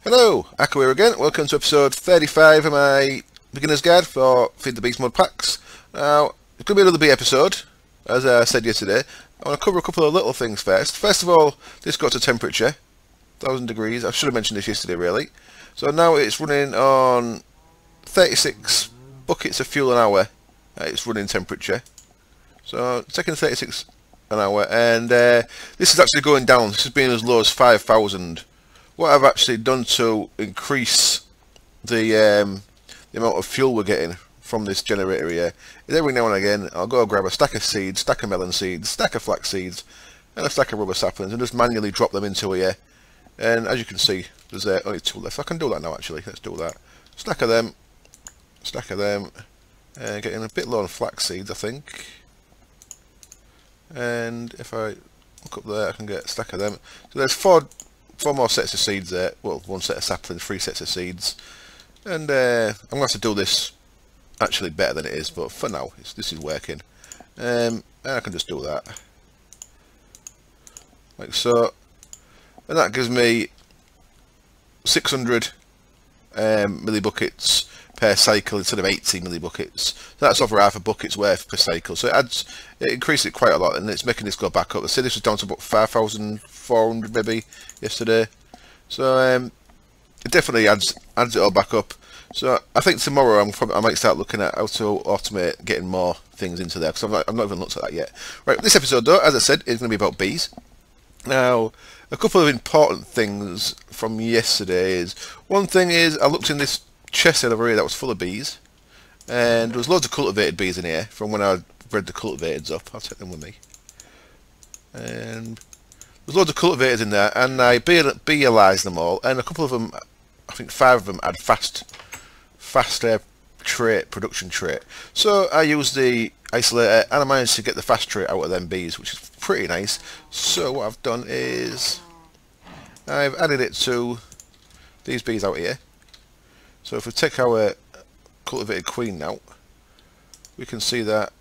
Hello, Akko here again. Welcome to episode 35 of my beginner's guide for Feed the Beast mod packs. Now, it's going to be another bee episode, as I said yesterday. I want to cover a couple of little things first. First of all, this got to temperature, 1000 degrees. I should have mentioned this yesterday really. So now it's running on 36 buckets of fuel an hour. It's running temperature. So taking 36 an hour, and this is actually going down. This has been as low as 5,000. What I've actually done to increase the amount of fuel we're getting from this generator here is every now and again I'll go grab a stack of seeds, stack of melon seeds, stack of flax seeds and a stack of rubber saplings and just manually drop them into here. And as you can see, there's only 2 left. I can do that now actually. Let's do that. Stack of them, getting a bit low on flax seeds I think. And if I look up there I can get a stack of them. So there's 4 more sets of seeds there. Well, 1 set of saplings, 3 sets of seeds. And I'm going to have to do this actually better than it is, but for now this is working. And I can just do that like so, and that gives me 600 millibuckets per cycle instead of 80 millibuckets. So that's over half a bucket's worth per cycle. So it increased it quite a lot, and it's making this go back up. I say this was down to about 5,400 maybe yesterday. So it definitely adds it all back up. So I think tomorrow I might start looking at how to automate getting more things into there, because I've not even looked at that yet. Right, this episode though, as I said, is going to be about bees. Now, a couple of important things from yesterday is, one thing is I looked in this chest over here that was full of bees, and there was loads of cultivated bees in here from when I bred the cultivateds up. I'll take them with me. And there's loads of cultivators in there, and I beealized them all, and a couple of them, I think 5 of them, had fast production trait. So I used the isolator and I managed to get the fast trait out of them bees, which is pretty nice. So what I've done is I've added it to these bees out here. So if we take our cultivated queen now, we can see that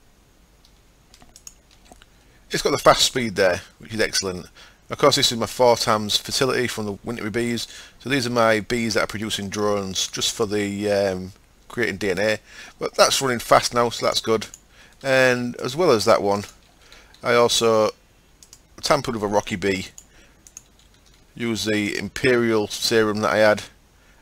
it's got the fast speed there, which is excellent. Of course, this is my 4 times fertility from the wintry bees. So these are my bees that are producing drones just for the creating DNA. But that's running fast now, so that's good. And as well as that one, I also tampered with a rocky bee. Use the imperial serum that I had,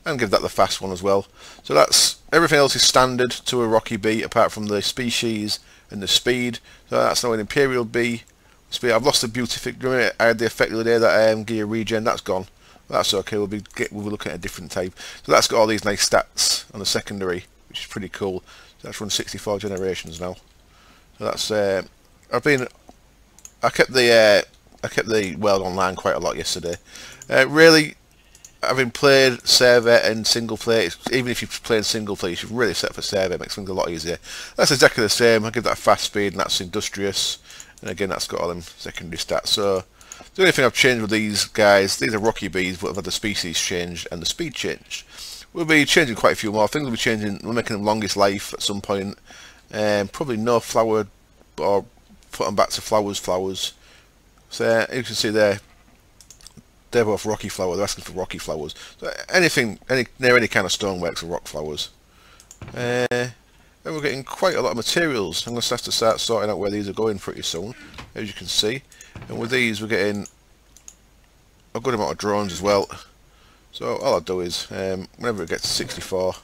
and give that the fast one as well. So that's everything else is standard to a rocky bee apart from the species and the speed. So that's now an imperial bee. Speed. I've lost the beautific. I had the effect the other day that gear regen. That's gone. That's okay. We'll be looking at a different type. So that's got all these nice stats on the secondary, which is pretty cool. So that's run 64 generations now. So that's I kept the world online quite a lot yesterday. Really, having played server and single player, even if you're playing single player, you should really set up a server. It makes things a lot easier. That's exactly the same. I give that fast speed, and that's industrious. And again, that's got all them secondary stats. So the only thing I've changed with these guys, these are rocky bees, but I've had the species changed and the speed changed. We'll be changing quite a few more things. We'll be changing. We're making them longest life at some point. Probably no flower, or put them back to flowers. So you can see there, they're both rocky flower. They're asking for rocky flowers. So anything, near any kind of stoneworks are rock flowers. And we're getting quite a lot of materials. I'm going to have to start sorting out where these are going pretty soon, as you can see. And with these we're getting a good amount of drones as well. So all I'll do is, whenever it gets to 64,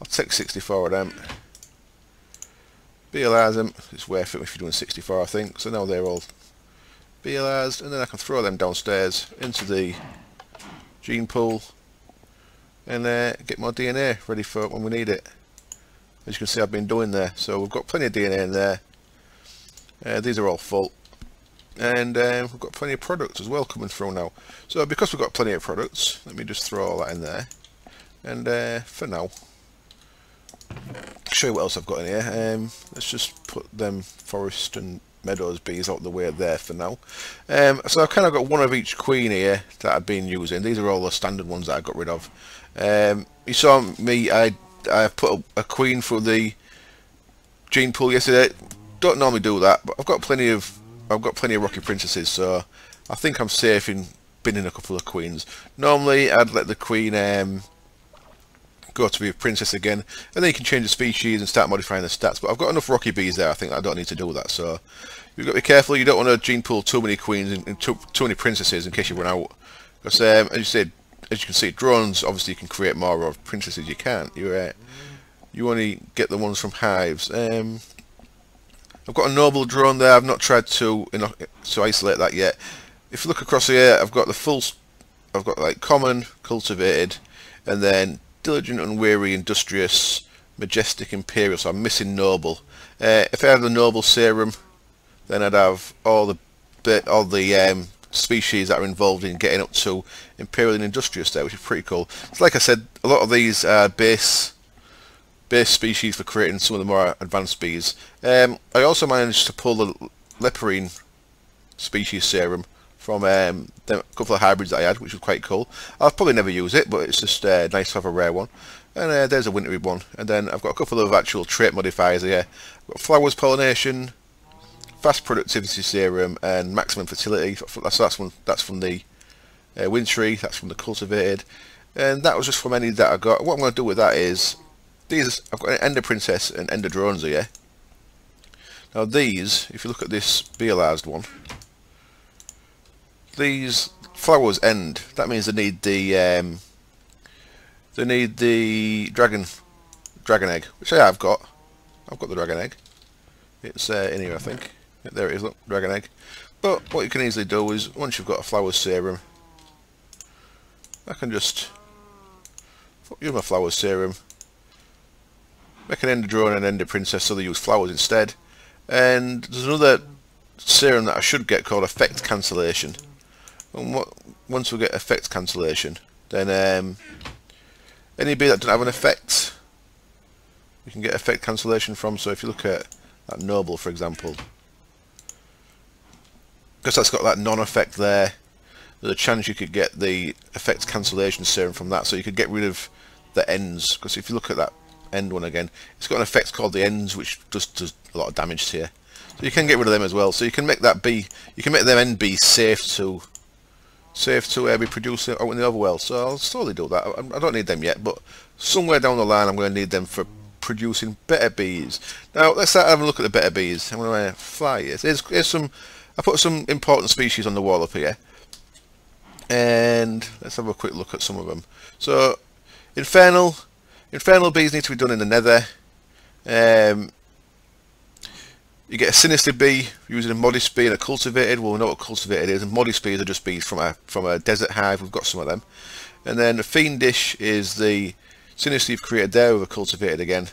I'll take 64 of them, beelize them. It's worth it if you're doing 64 I think. So now they're all beelized, and then I can throw them downstairs into the gene pool and get more DNA ready for when we need it. As you can see, I've been doing there, so we've got plenty of DNA in there. These are all full, and we've got plenty of products as well coming through now. So because we've got plenty of products, let me just throw all that in there, and for now show you what else I've got in here. Let's just put them forest and meadows bees out the way there for now. So I've kind of got one of each queen here that I've been using. These are all the standard ones that I got rid of. You saw me, I put a queen for the gene pool yesterday. Don't normally do that, but I've got plenty of rocky princesses, so I think I'm safe in bin in a couple of queens. Normally I'd let the queen go to be a princess again, and then you can change the species and start modifying the stats, but I've got enough rocky bees there. I think I don't need to do that, so you've got to be careful. You don't want to gene pool too many queens and too many princesses in case you run out, because as you can see, drones obviously you can create more of, princesses you can't. You only get the ones from hives. I've got a noble drone there. I've not tried to isolate that yet. If you look across here, I've got like common, cultivated, and then diligent, unweary, industrious, majestic, imperial. So I'm missing noble. If I had the noble serum, then I'd have all the species that are involved in getting up to imperial and industrious there, which is pretty cool. So like I said, a lot of these are base species for creating some of the more advanced bees. I also managed to pull the leporine species serum from a couple of hybrids that I had, which was quite cool. I'll probably never use it, but it's just nice to have a rare one. And there's a wintry one. And then I've got a couple of actual trait modifiers here. I've got flowers pollination, fast productivity serum, and maximum fertility. So that's from the wintry, that's from the cultivated. And that was just from any that I got. What I'm going to do with that is, I've got an ender princess and ender drones here. Now these, if you look at this realized one, these flowers end. That means they need the dragon egg, which I have got. I've got the dragon egg. It's in here, I think. There it is. Look, dragon egg. But what you can easily do is, once you've got a flower serum, I can just use my flower serum, make an ender drone and ender princess, so they use flowers instead. And there's another serum that I should get called effect cancellation. And once we get effect cancellation, then any bee that doesn't have an effect, we can get effect cancellation from. So if you look at that noble, for example, because that's got that non-effect there, there's a chance you could get the effect cancellation serum from that. So you could get rid of the ends, because if you look at that end one again, it's got an effect called the ends, which just does a lot of damage to you. So you can get rid of them as well. So you can make that bee, you can make them end bees safe to be produced out in the overworld. So I'll slowly do that. I don't need them yet, but somewhere down the line I'm going to need them for producing better bees. Now let's start having a look at the better bees. I'm going to fly here. Here's some. I put some important species on the wall up here, and let's have a quick look at some of them. So infernal bees need to be done in the nether. You get a sinister bee using a modest bee and a cultivated. Well, we know what cultivated is, and modest bees are just bees from a desert hive. We've got some of them. And then the fiendish is the sinister you've created there with a cultivated again.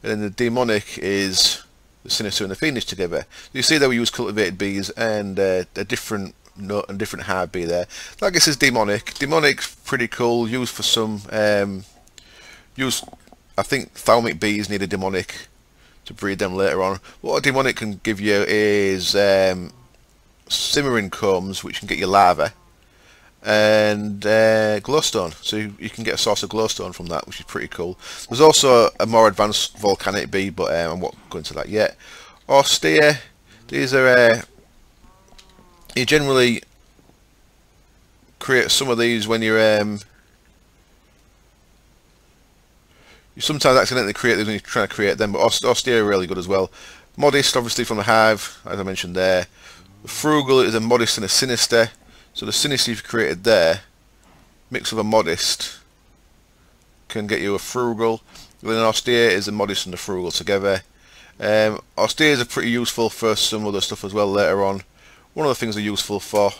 And then the demonic is the sinister and the fiendish together. You see that we use cultivated bees and a different nut and different hive bee there. That I guess is demonic. Demonic's pretty cool. Used for some I think thalmic bees need a demonic to breed them later on. What a demonic can give you is simmering combs, which can get you larvae, and glowstone. So you can get a source of glowstone from that, which is pretty cool. There's also a more advanced volcanic bee, but I won't go into that yet. Austere, these are you generally create some of these when you're you sometimes accidentally create these when you're trying to create them, but austere are really good as well. Modest, obviously from the hive, as I mentioned there. Frugal is a modest and a sinister. So the sinister you've created there, mixed with a modest, can get you a frugal. And then austere is a modest and a frugal together. Austeres are pretty useful for some other stuff as well later on. One of the things they're useful for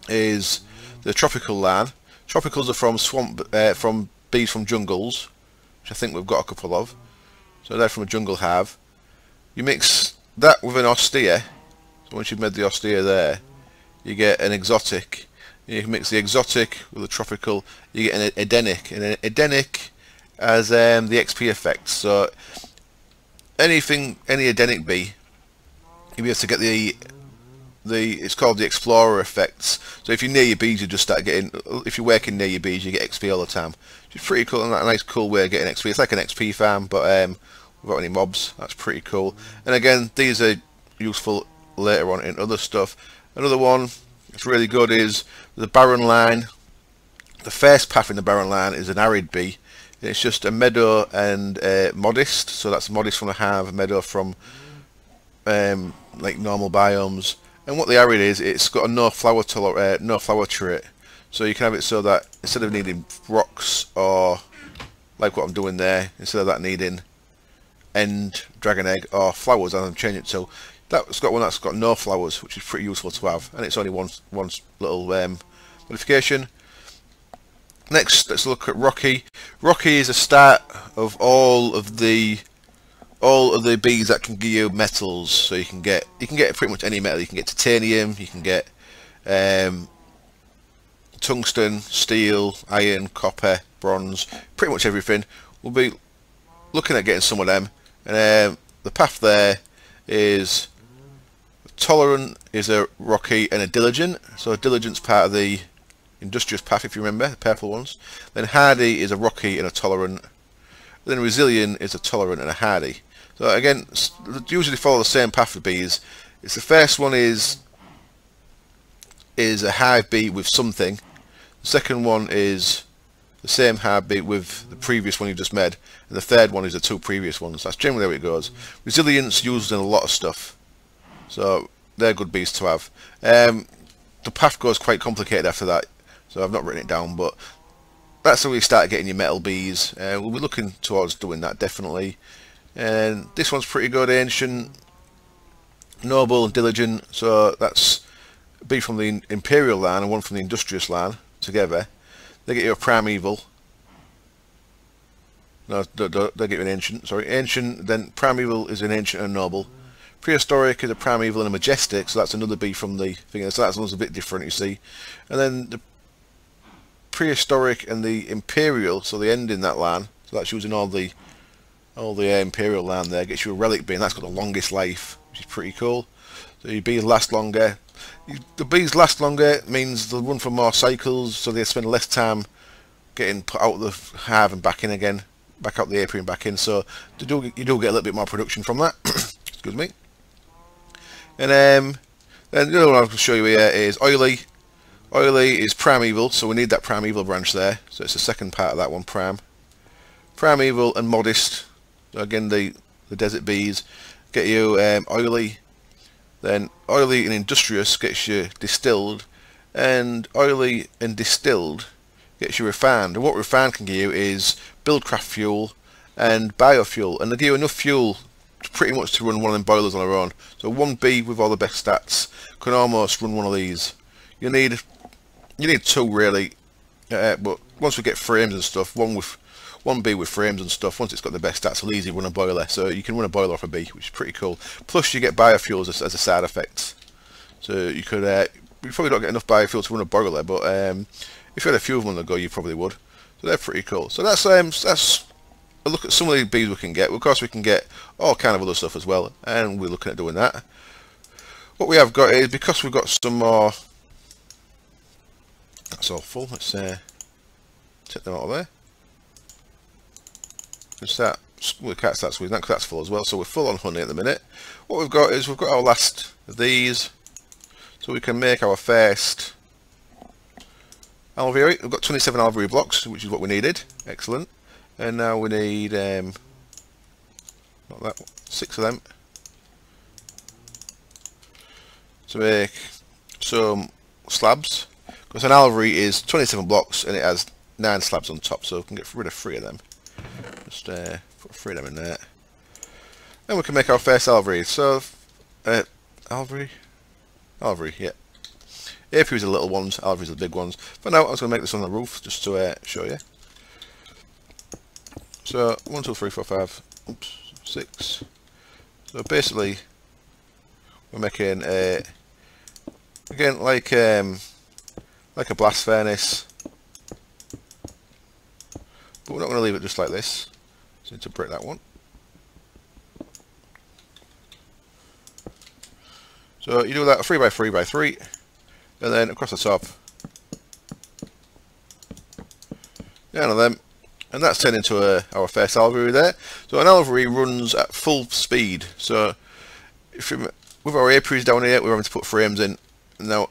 is the tropical line. Tropicals are from from bees from jungles, which I think we've got a couple of. So they're from a jungle hive. You mix that with an austere. So once you've made the austere there, you get an exotic. You can mix the exotic with the tropical, you get an edenic. And an edenic has the XP effect. So any edenic bee, you'll be able to get it's called the explorer effects. So if you're near your bees, you just start getting, if you're working near your bees, you get XP all the time. Which is pretty cool, and a nice cool way of getting XP. It's like an XP farm, but without any mobs. That's pretty cool. And again, these are useful later on in other stuff. Another one, it's really good is the barren line. The first path in the barren line is an arid bee. It's just a meadow and modest, so that's modest from the hive, meadow from like normal biomes. And what the arid is, it's got a no flower trait, so you can have it so that instead of needing rocks or like what I'm doing there, instead of that needing end, dragon egg or flowers, I'm changing it to that's got one that's got no flowers, which is pretty useful to have, and it's only one little modification. Next, let's look at Rocky. Rocky is a start of all of the bees that can give you metals. So you can get pretty much any metal. You can get titanium, you can get tungsten, steel, iron, copper, bronze, pretty much everything. We'll be looking at getting some of them. And the path there is tolerant is a Rocky and a diligent. So a diligent's part of the industrious path, if you remember, the purple ones. Then hardy is a Rocky and a tolerant. Then resilient is a tolerant and a hardy. So again, usually follow the same path for bees. It's the first one is a hive bee with something. The second one is the same hive bee with the previous one you just made, and the third one is the two previous ones. That's generally how it goes. Resilience used in a lot of stuff, so they're good bees to have. The path goes quite complicated after that, so I've not written it down, but that's how we start getting your metal bees. We'll be looking towards doing that definitely. And this one's pretty good, ancient, noble and diligent, so that's a bee from the imperial line and one from the industrious line together. They get you a primeval. No, they get you an ancient, sorry. Ancient, then primeval is an ancient and noble. Prehistoric is a primeval and a majestic, so that's another bee from the thing, so that's a bit different, you see. And then the prehistoric and the imperial, so the end in that line, so that's using all the imperial line there, gets you a relic bee, and that's got the longest life, which is pretty cool. So your bees last longer. The bees last longer means they'll run for more cycles, so they spend less time getting put out of the hive and back in again, back out the apiary and back in, so you do get a little bit more production from that. Excuse me. And then the other one I'll show you here is oily. Oily is primeval, so we need that primeval branch there, so it's the second part of that one, primeval and modest. So again, the desert bees get you oily. Then oily and industrious gets you distilled, and oily and distilled gets you refined. And what refined can give you is buildcraft fuel and biofuel, and they give you enough fuel pretty much to run one of them boilers on their own. So one bee with all the best stats can almost run one of these. You need two really, but once we get frames and stuff, one bee with frames and stuff, once it's got the best stats, it'll easily run a boiler. So you can run a boiler off a bee, which is pretty cool. Plus you get biofuels as a side effect. So you could, you probably don't get enough biofuel to run a boiler, but if you had a few of them on the go, you probably would. So they're pretty cool. So that's a look at some of the bees we can get. Of course we can get all kind of other stuff as well, and we're looking at doing that. What we have got is, because we've got some more, that's all full, let's take them out of there. We can't start squeezing that because that's full as well, so we're full on honey at the minute. What we've got is, we've got our last of these, so we can make our first alveoli. We've got 27 alveoli blocks, which is what we needed. Excellent. And now we need, not that one, 6 of them, to make some slabs. Because an alveoli is 27 blocks and it has 9 slabs on top, so we can get rid of 3 of them. Just put 3 of them in there. And we can make our first alveoli. So, alveoli, yeah. Apiaries are the little ones, alveolis are the big ones. For now, I was going to make this on the roof, just to show you. So 1, 2, 3, 4, 5, oops, 6. So basically, we're making a, again, like a blast furnace, but we're not going to leave it just like this. So need to break that one. So you do that 3 by 3 by 3, and then across the top, down on them. And that's turned into our first alveoli there. So an alveoli runs at full speed. So if with our apiaries down here, we're having to put frames in. Now,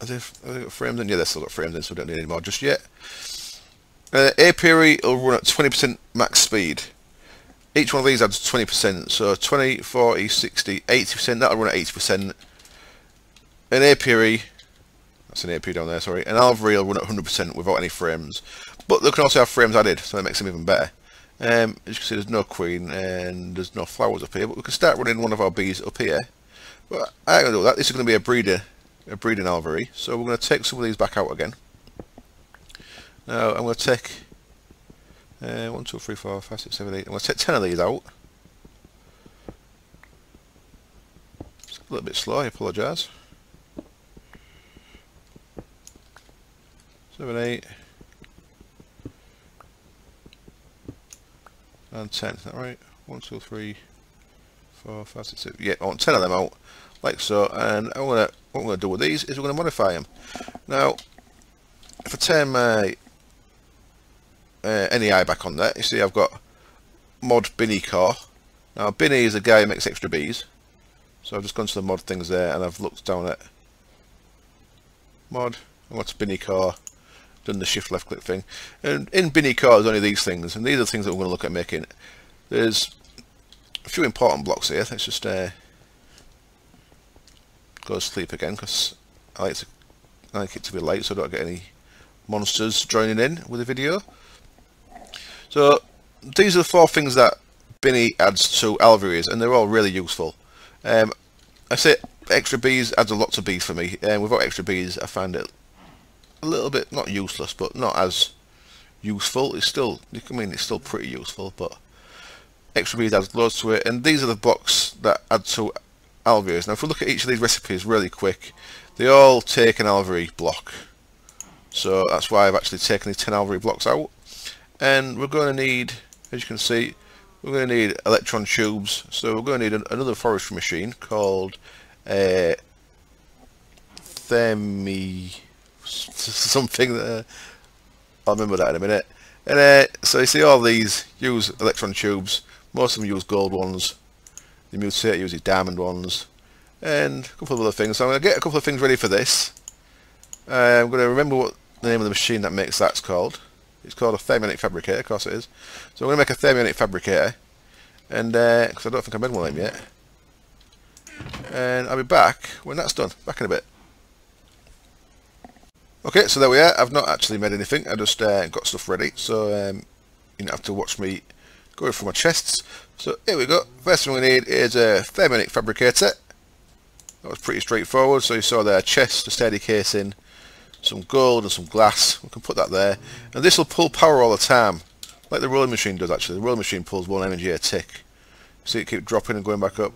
Have they got frames in? Yeah, they've still got frames in, so we don't need any more just yet. Apiary will run at 20% max speed. Each one of these adds 20%, so 20, 40, 60, 80%, that'll run at 80%. An apiary, that's an apiary down there, sorry, an alveary will run at 100% without any frames. But they can also have frames added, so that makes them even better. As you can see, there's no queen and there's no flowers up here, but we can start running one of our bees up here. But I ain't going to do that. This is going to be a breeding alveary, so we're going to take some of these back out again. Now I'm going to take 1, 2, 3, 4, 5, 6, 7, 8. I'm going to take 10 of these out. It's a little bit slow, I apologise. 7, 8, and 10. Is that right? 1, 2, 3, 4, 5, 6, 7. Yeah, I want 10 of them out, like so. And what I'm going to do with these is we're going to modify them. Now, if I turn my NEI back on there, you see I've got mod Binny core. Now Binny is a guy who makes extra bees, so I've just gone to the mod things there and I've looked down at mod, I want to Binny core, done the shift left click thing, and in Binny core there's only these things, and these are the things that we're going to look at making. There's a few important blocks here. Let's just go to sleep again, because I like it to be light so I don't get any monsters joining in with the video. So these are the 4 things that Binny adds to alvearies, and they're all really useful. I say extra bees adds a lot to bees for me, and without extra bees I find it a little bit, not useless, but not as useful. It's still, I mean, it's still pretty useful, but extra bees adds loads to it. And these are the blocks that add to alvearies. Now if we look at each of these recipes really quick, they all take an alveary block, so that's why I've actually taken these 10 alveary blocks out. And we're going to need, as you can see, we're going to need electron tubes, so we're going to need another forestry machine called something that I'll remember that in a minute. And so you see all these use electron tubes. Most of them use gold ones. The mutator uses diamond ones, and a couple of other things. So I'm going to get a couple of things ready for this. I'm going to remember what the name of the machine that makes that's called. It's called a thermionic fabricator, of course it is. So I'm going to make a thermionic fabricator, and because I don't think I made one of them yet. And I'll be back when that's done. Back in a bit. Okay, so there we are. I've not actually made anything. I just got stuff ready, so you don't have to watch me going through my chests. So here we go. First thing we need is a thermionic fabricator. That was pretty straightforward. So you saw there a chest, a steady casing, some gold and some glass. We can put that there, and this will pull power all the time, like the rolling machine does. Actually, the rolling machine pulls 1 mg a tick. See it keep dropping and going back up.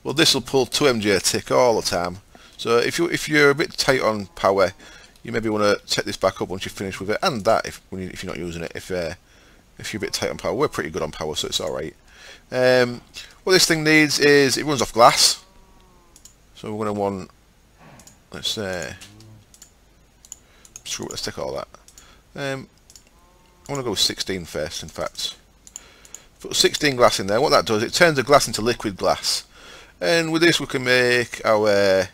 Well, this will pull 2 mg a tick all the time. So if you're a bit tight on power, you maybe want to take this back up once you've finished with it, and that if you're not using it. If you're a bit tight on power, we're pretty good on power, so it's all right. What this thing needs is it runs off glass, so we're going to want, let's take all that. I want to go with 16 first, in fact. Put 16 glass in there. What that does, it turns the glass into liquid glass, and with this we can make our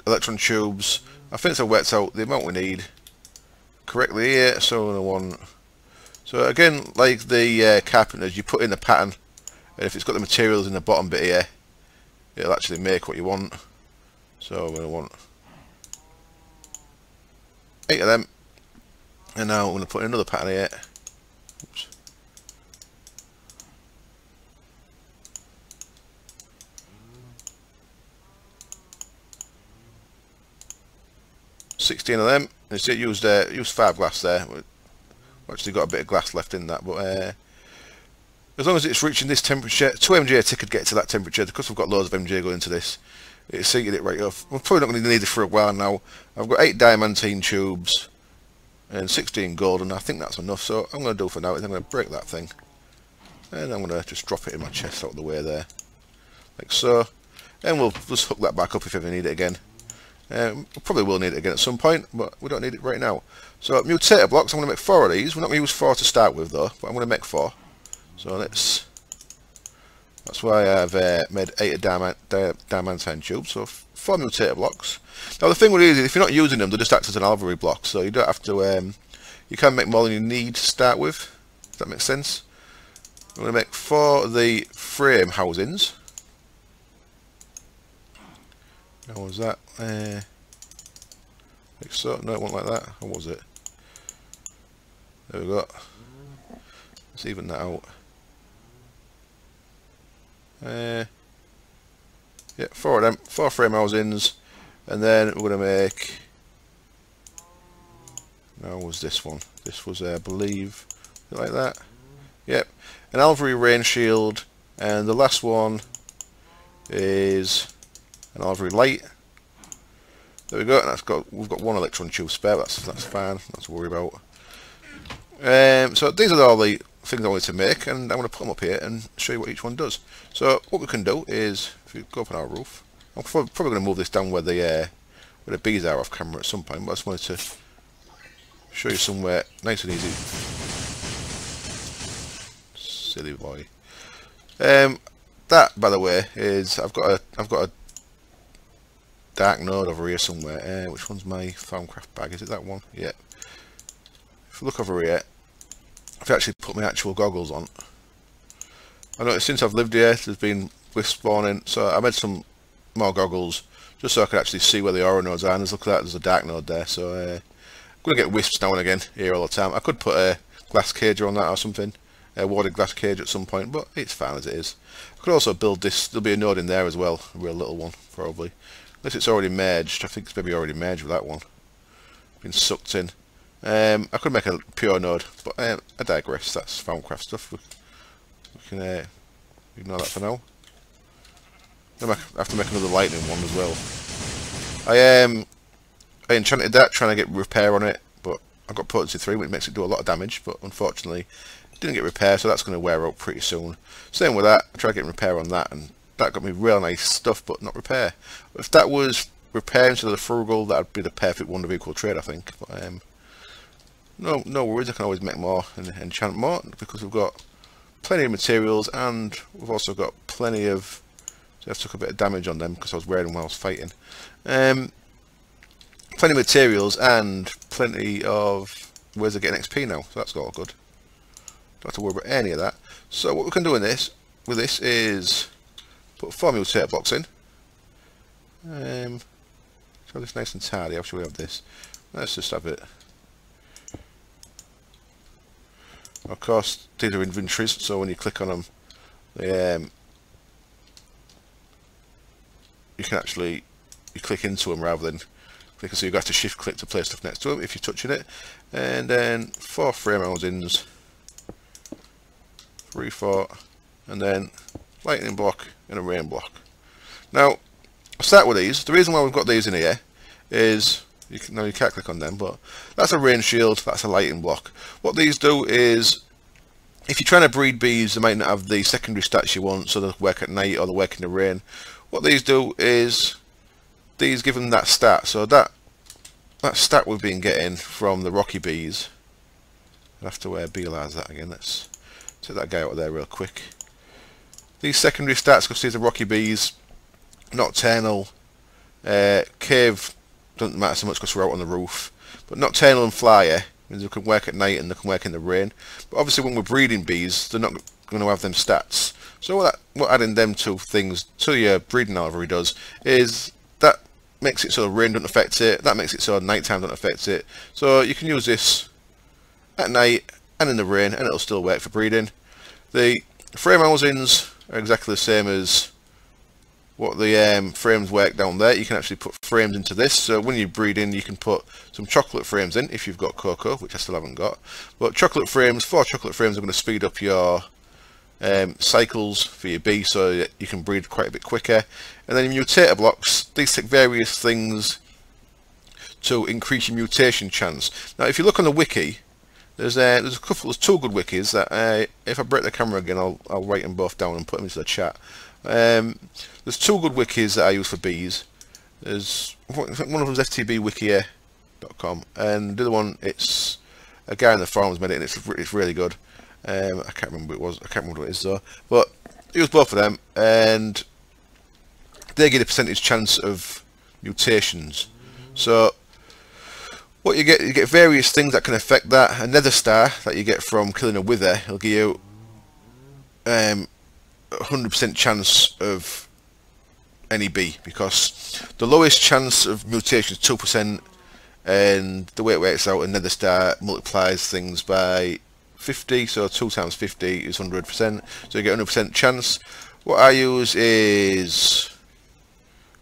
electron tubes. I think it's worked out the amount we need correctly here, so we're going to want, so again, like the carpenters, you put in the pattern, and if it's got the materials in the bottom bit here, it'll actually make what you want. So we're going to want 8 of them, and now I'm going to put in another pattern here. Oops. $16 of them. You see it used 5 glass there. We've actually got a bit of glass left in that, but as long as it's reaching this temperature, 2 mg a tick could get to that temperature, because we've got loads of mg going into this. It's heated it right off. We're probably not going to need it for a while now. I've got 8 diamantine tubes and 16 gold, and I think that's enough. So what I'm going to do for now is I'm going to break that thing, and I'm going to just drop it in my chest out of the way there, like so. And we'll just hook that back up if we ever need it again. We probably will need it again at some point, but we don't need it right now. So mutator blocks, I'm going to make 4 of these. We're not going to use 4 to start with though, but I'm going to make 4. So That's why I've made 8 diamantine tubes, so 4 mutator blocks. Now the thing with these is, if you're not using them, they just act as an alveoly block, so you don't have to, you can make more than you need to start with, if that makes sense. I'm going to make 4 of the frame housings. How was that? Like so? No, it wasn't like that. How was it? There we go. Let's even that out. Yeah, 4 of them, 4 frame housings, and then we're going to make. Now, what was this one? This was, I believe, like that. Yep, an alveoly rain shield, and the last one is an alveoly light. There we go. And we've got 1 electron tube spare. That's fine. Not to worry about. So these are all the things I wanted to make, and I'm going to put them up here and show you what each one does. So what we can do is, if we go up on our roof, I'm probably going to move this down where the bees are off camera at some point, but I just wanted to show you somewhere nice and easy. Silly boy. That, by the way, is I've got a dark node over here somewhere. Which one's my Farmcraft bag? Is it that one? Yeah. If you look over here, I've actually put my actual goggles on. I noticed since I've lived here, there's been wisps spawning, so I made some more goggles just so I could actually see where the aura nodes are. And look at that, there's a dark node there. So I'm going to get wisps now and again here all the time. I could put a glass cage on that or something, a warded glass cage at some point, but it's fine as it is. I could also build this. There'll be a node in there as well, a real little one probably, unless it's already merged. I think it's maybe already merged with that one, been sucked in. I could make a pure node, but I digress. That's Farmcraft stuff. We can ignore that for now. I have to make another lightning one as well. I enchanted that, trying to get repair on it, but I've got potency 3, which makes it do a lot of damage, but unfortunately it didn't get repair, so that's going to wear out pretty soon. Same with that, I tried getting repair on that, and that got me real nice stuff, but not repair. If that was repair instead of the frugal, that would be the perfect one of equal trade, I think. But no worries, I can always make more and enchant more, because we've got plenty of materials, and we've also got plenty of. So I took a bit of damage on them because I was wearing them while I was fighting. Plenty of materials and plenty of ways of getting XP now, so that's all good. Don't have to worry about any of that. So what we can do with this is put 4 mutator blocks in. So this nice and tidy. How should we have this? Let's just have it. Of course, these are inventories, so when you click on them, they you can actually click into them rather than clicking, so you have to shift click to place stuff next to them if you're touching it. And then 4 frame housings, 3, 4, and then lightning block and a rain block. Now I'll start with these. The reason why we've got these in here is you can't click on them, but that's a rain shield, that's a lightning block. What these do is, if you're trying to breed bees, they might not have the secondary stats you want, so they'll work at night or they'll work in the rain. What these do is these give them that stat. So that stat we've been getting from the rocky bees. I'll have to beelize that again. Let's take that guy out of there real quick. These secondary stats, because these are rocky bees, nocturnal, cave doesn't matter so much because we're out on the roof, but nocturnal and flyer means they can work at night and they can work in the rain. But obviously when we're breeding bees, they're not going to have them stats. So what adding them two things to your breeding alveoly does is that makes it so rain doesn't affect it, that makes it so nighttime doesn't affect it. So you can use this at night and in the rain and it'll still work for breeding. The frame housings are exactly the same as what the frames work down there. You can actually put frames into this, so when you're breeding you can put some chocolate frames in if you've got cocoa, which I still haven't got. But chocolate frames, 4 chocolate frames are going to speed up your cycles for your bee so that you can breed quite a bit quicker. And then your mutator blocks, these take various things to increase your mutation chance. Now if you look on the wiki, there's 2 good wikis that if I break the camera again I'll write them both down and put them into the chat. There's 2 good wikis that I use for bees. There's one of them's ftbwikia.com and the other one, it's a guy in the forums made it and it's really good. I can't remember what it was. I can't remember what it is though. But use both of them, and they get a percentage chance of mutations. So what you get various things that can affect that. A nether star that you get from killing a wither, it'll give you 100% chance of any bee, because the lowest chance of mutation is 2%, and the way it works out, a nether star multiplies things by 50, so 2 times 50 is 100%, so you get 100% chance. What I use is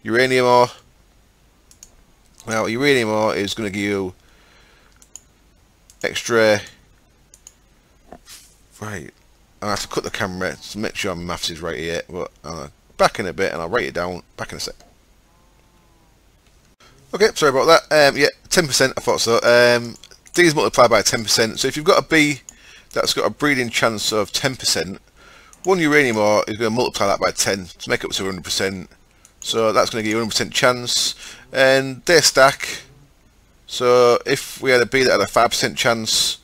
uranium ore. Now uranium ore is going to give you extra, right, I have to cut the camera to make sure my maths is right here, but back in a bit and I'll write it down back in a sec. Okay, sorry about that. Yeah, 10%, I thought so. These multiply by 10%, so if you've got a bee that's got a breeding chance of 10%, one uranium ore is going to multiply that by 10 to make up to 100%. So that's going to give you 100% chance, and they stack. So if we had a bee that had a 5% chance,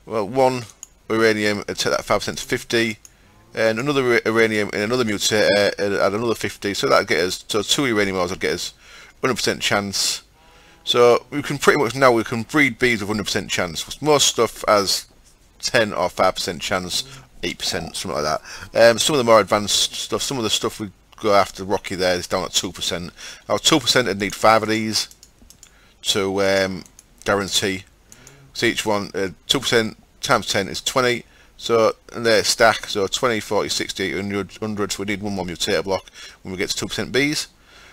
well, one uranium would take that 5% to 50, and another uranium in another mutator at another 50. So that get us, so 2 uranium ores would get us 100% chance. So we can pretty much now we can breed bees with 100% chance. Most stuff has 10 or 5% chance, 8%, something like that. Some of the more advanced stuff, some of the stuff we go after Rocky there is down at 2%. Now 2% would need 5 of these to guarantee. So each one, 2% times 10 is 20. So and they stack. So 20, 40, 60, 100. So we need one more mutator block when we get to 2% bees.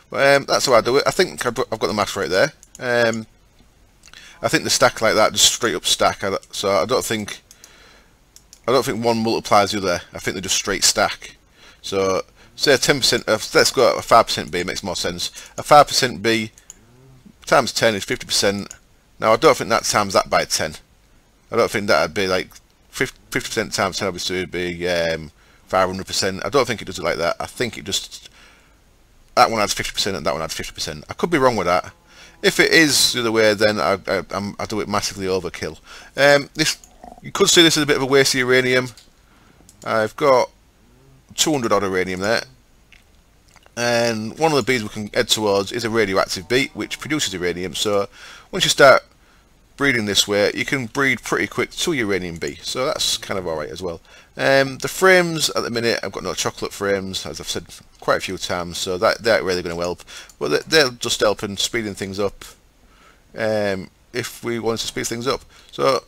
But that's how I do it. I think I've got the math right there. I think the stack like that, just straight up stack. So I don't think one multiplies the other. I think they just straight stack. So say a 10%, let's go a 5% B, makes more sense. A 5% B times 10 is 50%. Now I don't think that times that by 10. I don't think that would be like 50% times 10 obviously would be 500%. I don't think it does it like that. I think it just, that one adds 50% and that one adds 50%. I could be wrong with that. If it is the other way, then I do it massively overkill. This, you could see this as a bit of a waste of uranium. I've got 200 odd uranium there, and one of the bees we can head towards is a radioactive bee which produces uranium. So once you start breeding this way, you can breed pretty quick to uranium bee, so that's kind of alright as well. The frames at the minute, I've got no chocolate frames, as I've said quite a few times, so they're really going to help, but they'll just help in speeding things up if we want to speed things up. So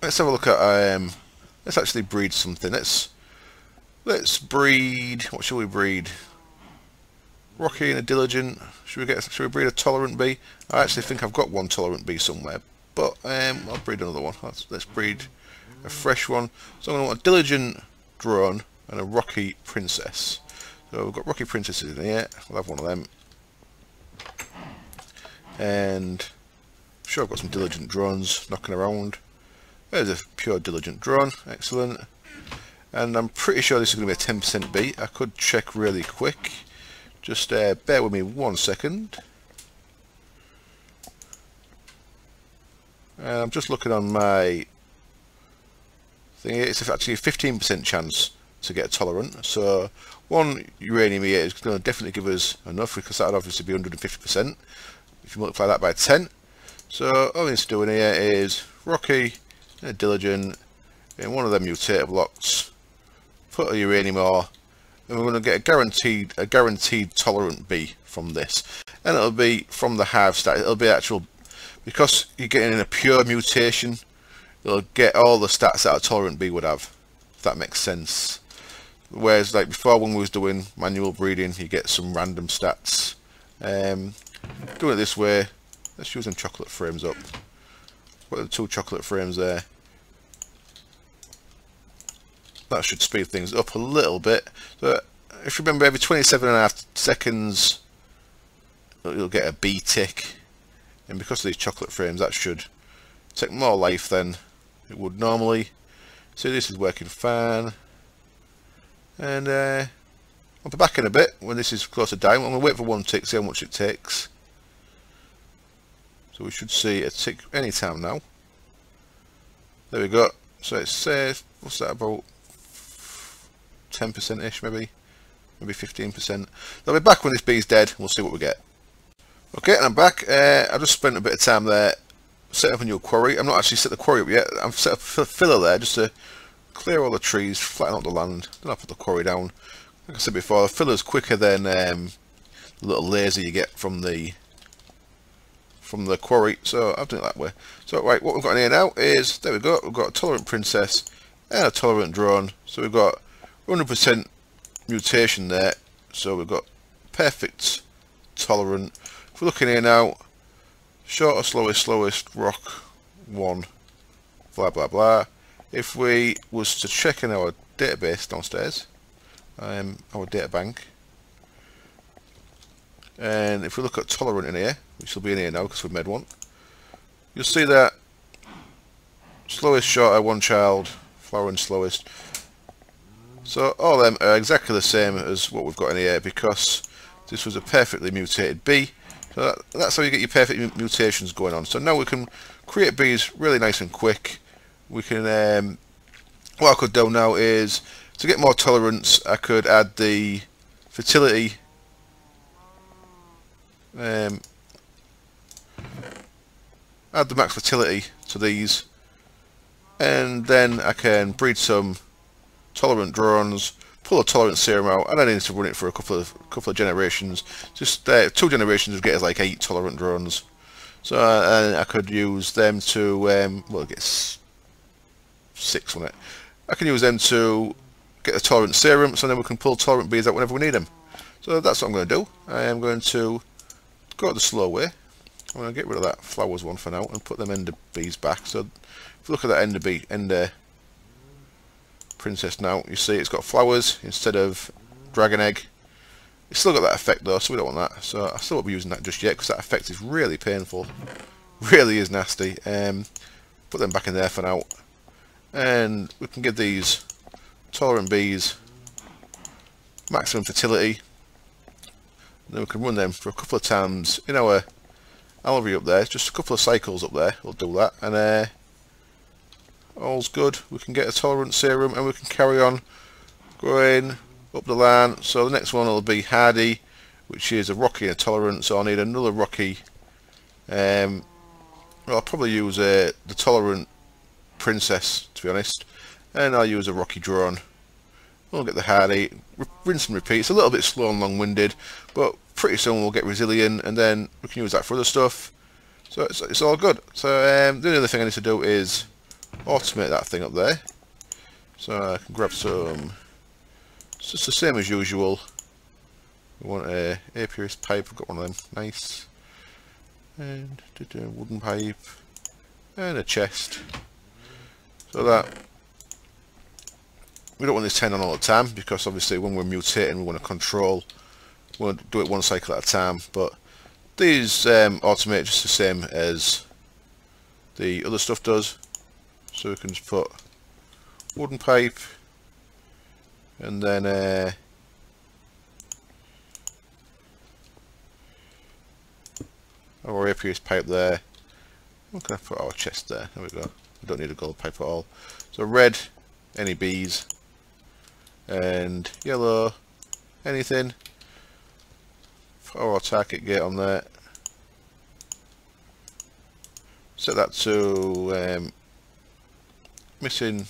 let's have a look at let's actually breed something. Let's breed, what shall we breed? Rocky and a diligent. Should we breed a tolerant bee? I actually think I've got one tolerant bee somewhere, but I'll breed another one. Let's breed a fresh one. So I'm going to want a diligent drone and a Rocky princess. So we've got Rocky princesses in here. We'll have one of them. And I'm sure I've got some diligent drones knocking around. There's a pure diligent drone. Excellent. And I'm pretty sure this is going to be a 10% bee. I could check really quick. Just bear with me 1 second. And I'm just looking on my thing. It's actually a 15% chance to get a tolerant. So one uranium here is going to definitely give us enough, because that would obviously be 150% if you multiply that by 10. So all we need to do in here is Rocky and a diligent in one of them mutator blocks. Put a uranium ore, and we're going to get a guaranteed tolerant bee from this, and it'll be from the hive stat. It'll be actual, because you're getting in a pure mutation, it'll get all the stats that a tolerant bee would have, if that makes sense. Whereas like before, when we was doing manual breeding, you get some random stats. Doing it this way, let's use them chocolate frames up. Put the 2 chocolate frames there. That should speed things up a little bit. So if you remember, every 27.5 seconds you'll get a bee tick, and because of these chocolate frames, that should take more life than it would normally. So this is working fine, and I'll be back in a bit when this is close to dying. I'm going to wait for 1 tick, see how much it takes. So we should see a tick any time now. There we go. So it says, what's that, about 10%-ish, maybe 15%. I'll be back when this bee's dead, and we'll see what we get. Okay, and I'm back. I just spent a bit of time there setting up a new quarry. I'm not actually set the quarry up yet. I've set up a filler there just to clear all the trees, flatten out the land. Then I'll put the quarry down. Like I said before, the filler's quicker than the little laser you get from the quarry, so I've done it that way. So right, what we've got in here now is, there we go, we've got a tolerant princess and a tolerant drone. So we've got 100% mutation there, so we've got perfect tolerant. If we look in here now, shortest, slowest, rock 1, blah blah blah. If we was to check in our database downstairs, our data bank, and if we look at tolerant in here, which will be in here now because we've made one, you'll see that slowest, shorter, one child, flowering slowest. So all of them are exactly the same as what we've got in here because this was a perfectly mutated bee. So that's how you get your perfect mutations going on. So now we can create bees really nice and quick. We can, what I could do now is, to get more tolerance, I could add the fertility, add the max fertility to these, and then I can breed some tolerant drones, pull a tolerant serum out, and I need to run it for a couple of generations. Just 2 generations would get us like 8 tolerant drones. So I could use them to well, get 6 on it. I can use them to get the tolerant serum, so then we can pull tolerant bees out whenever we need them. So that's what I'm going to do. I am going to go the slow way. I'm going to get rid of that flowers one for now and put them ender bees back. So if you look at that ender princess now, you see it's got flowers instead of dragon egg. It's still got that effect though, so we don't want that. So I still won't be using that just yet because that effect is really painful. Really is nasty. Put them back in there for now. And we can give these tolerant bees maximum fertility. And then we can run them for a couple of times in our alveoli up there. Just a couple of cycles up there, we'll do that. And all's good. We can get a tolerant serum and we can carry on going up the line. So the next one will be hardy, which is a rocky and a tolerant. So I'll need another rocky. Well, I'll probably use the tolerant princess, to be honest, and I'll use a rocky drone. We'll get the hardy, rinse and repeat. It's a little bit slow and long-winded, but pretty soon we'll get resilient, and then we can use that for other stuff. So it's all good. So the only other thing I need to do is automate that thing up there. So I can grab some. It's just the same as usual. We want a apiarist pipe. I've got one of them. Nice. And a wooden pipe and a chest. So that we don't want this 10 on all the time because obviously when we're mutating we want to control. We want to do it one cycle at a time. But these automate just the same as the other stuff does. So we can just put wooden pipe and then our apiarist pipe there. What can I put our chest there? There we go. We don't need a gold pipe at all. So red, any bees, and yellow, anything. Put our target gate on there. Set that to missing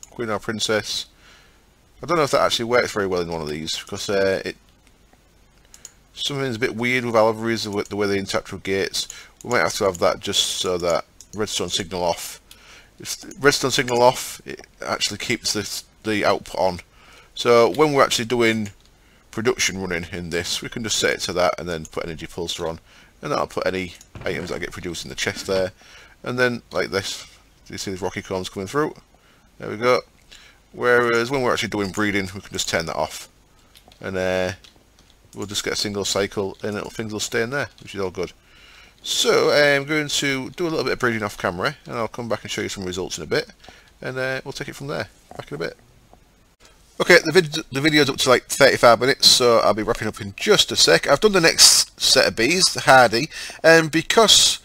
queen or princess. I don't know if that actually works very well in one of these because something's a bit weird with alveolis, the way they interact with gates. We might have to have that just so that redstone signal off. If redstone signal off, it actually keeps the output on. So when we're actually doing production running in this, we can just set it to that and then put energy pulsar on, and that'll put any items that get produced in the chest there. And then like this, do you see these rocky cones coming through? There we go. Whereas when we're actually doing breeding, we can just turn that off, and we'll just get a single cycle, and things will stay in there, which is all good. So I'm going to do a little bit of breeding off camera, and I'll come back and show you some results in a bit, and we'll take it from there. Back in a bit. Okay, the video's up to like 35 minutes, so I'll be wrapping up in just a sec. I've done the next set of bees, the hardy, and because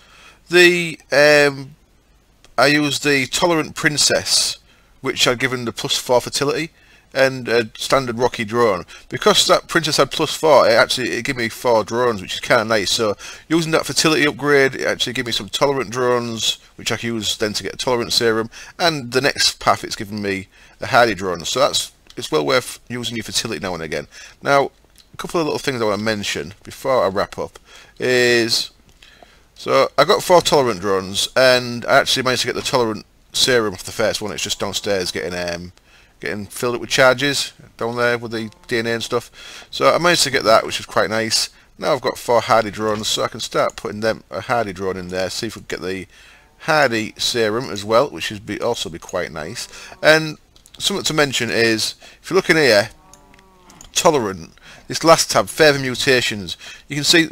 the I used the tolerant princess, which I'd given the +4 fertility, and a standard Rocky drone. Because that Princess had +4, it gave me 4 drones, which is kind of nice. So using that fertility upgrade, it actually gave me some tolerant drones, which I can use then to get a tolerant serum. And the next path, it's given me a hardy drone. So it's well worth using your fertility now and again. Now, a couple of little things I want to mention before I wrap up is, so I got 4 tolerant drones, and I actually managed to get the tolerant serum off the first one. It's just downstairs getting filled up with charges down there with the DNA and stuff. So I managed to get that, which is quite nice. Now I've got 4 hardy drones, so I can start putting a hardy drone in there, see if we can get the hardy serum as well, which would also be quite nice. And something to mention is, if you're looking here, tolerant, this last tab, further mutations, you can see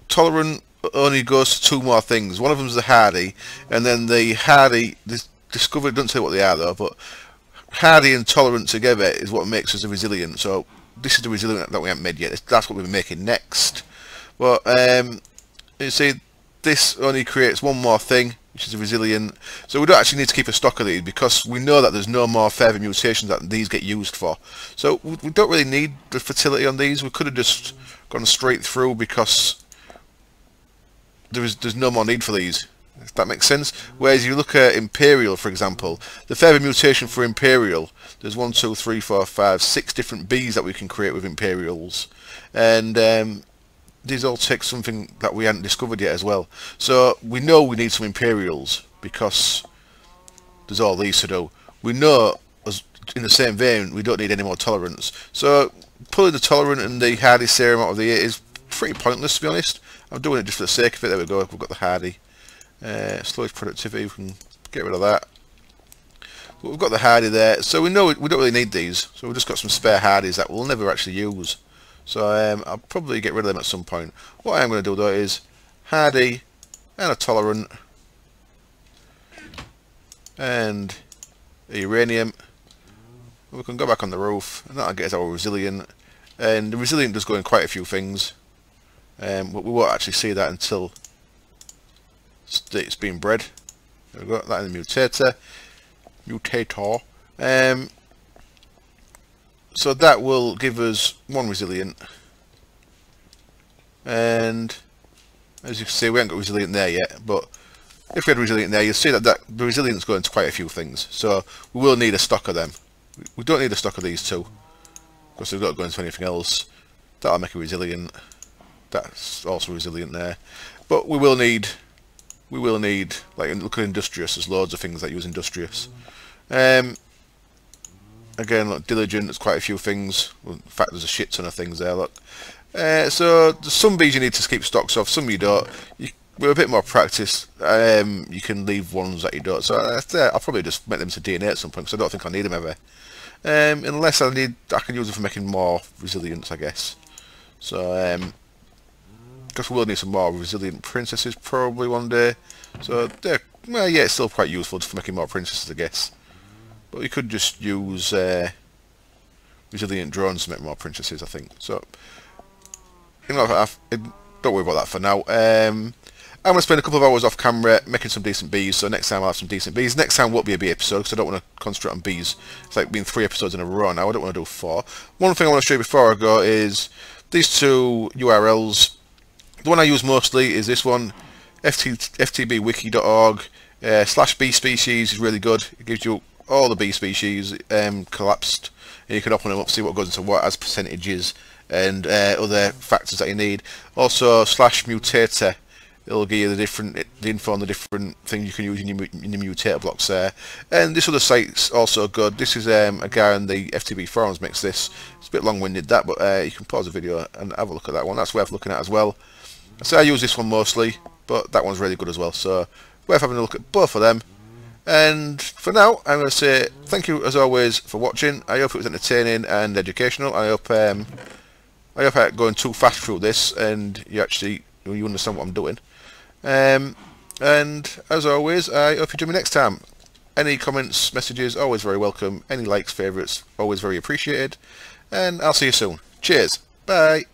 tolerant only goes to 2 more things. One of them is the hardy, and then the hardy discovered, doesn't say what they are though, but hardy and tolerant together is what makes us a resilient. So this is the resilient that we haven't made yet. That's what we're making next. But you see, this only creates 1 more thing, which is a resilient. So we don't actually need to keep a stock of these, because we know that there's no more further mutations that these get used for. So we don't really need the fertility on these. We could have just gone straight through, because there's no more need for these, if that makes sense. Whereas you look at Imperial, for example, the further mutation for Imperial, there's 1, 2, 3, 4, 5, 6 different bees that we can create with Imperials, and these all take something that we hadn't discovered yet as well. So we know we need some Imperials, because there's all these to do. We know, as in the same vein, we don't need any more tolerance. So pulling the tolerant and the hardy serum out of the is pretty pointless, to be honest. I'm doing it just for the sake of it. There we go, we've got the hardy. Slows productivity, we can get rid of that. But we've got the hardy there, so we know we don't really need these. So we've just got some spare hardies that we'll never actually use. So I'll probably get rid of them at some point. What I'm going to do though is hardy and a tolerant and a uranium. We can go back on the roof, and that'll get us our resilient. And the resilient does go in quite a few things. But we won't actually see that until it's been bred. We've got that in the mutator. So that will give us 1 resilient, and as you can see, we haven't got resilient there yet, but if we had resilient there, you'll see that the resilience going into quite a few things. So we will need a stock of them. We don't need a stock of these 2, because they've got to go into anything else. That'll make a resilient. That's also resilient there, but we will need, like, look at industrious. There's loads of things that use industrious. Again, look, diligent. There's quite a few things. Well, in fact, there's a shit ton of things there. Look, so there's some bees you need to keep stocks of, some you don't. With a bit more practice, you can leave ones that you don't. So I'll probably just make them to DNA at some point, because I don't think I need them ever. Unless I can use them for making more resilience, I guess. So because we will need some more resilient princesses probably one day. So they're, well, yeah, it's still quite useful for making more princesses, I guess. But we could just use resilient drones to make more princesses, I think. So, you know, don't worry about that for now. I'm going to spend a couple of hours off camera making some decent bees, so next time I'll have some decent bees. Next time won't be a bee episode, because I don't want to concentrate on bees. It's like being 3 episodes in a row now. I don't want to do 4. One thing I want to show you before I go is these 2 URLs. The one I use mostly is this one, ftbwiki.org /bee species is really good. It gives you all the bee species collapsed, and you can open them up, see what goes into what as percentages and other factors that you need. Also /mutator, it'll give you the info on the different things you can use in your mutator blocks there. And this other site's also good. This is a guy on the FTB forums makes this. It's a bit long-winded that, but you can pause the video and have a look at that one. That's worth looking at as well. So I use this one mostly, but that one's really good as well, so worth having a look at both of them. And for now, I'm going to say thank you as always for watching. I hope it was entertaining and educational. I hope I'm not going too fast through this and you understand what I'm doing. And as always, I hope you join me next time. Any comments, messages, always very welcome. Any likes, favourites, always very appreciated. And I'll see you soon. Cheers. Bye.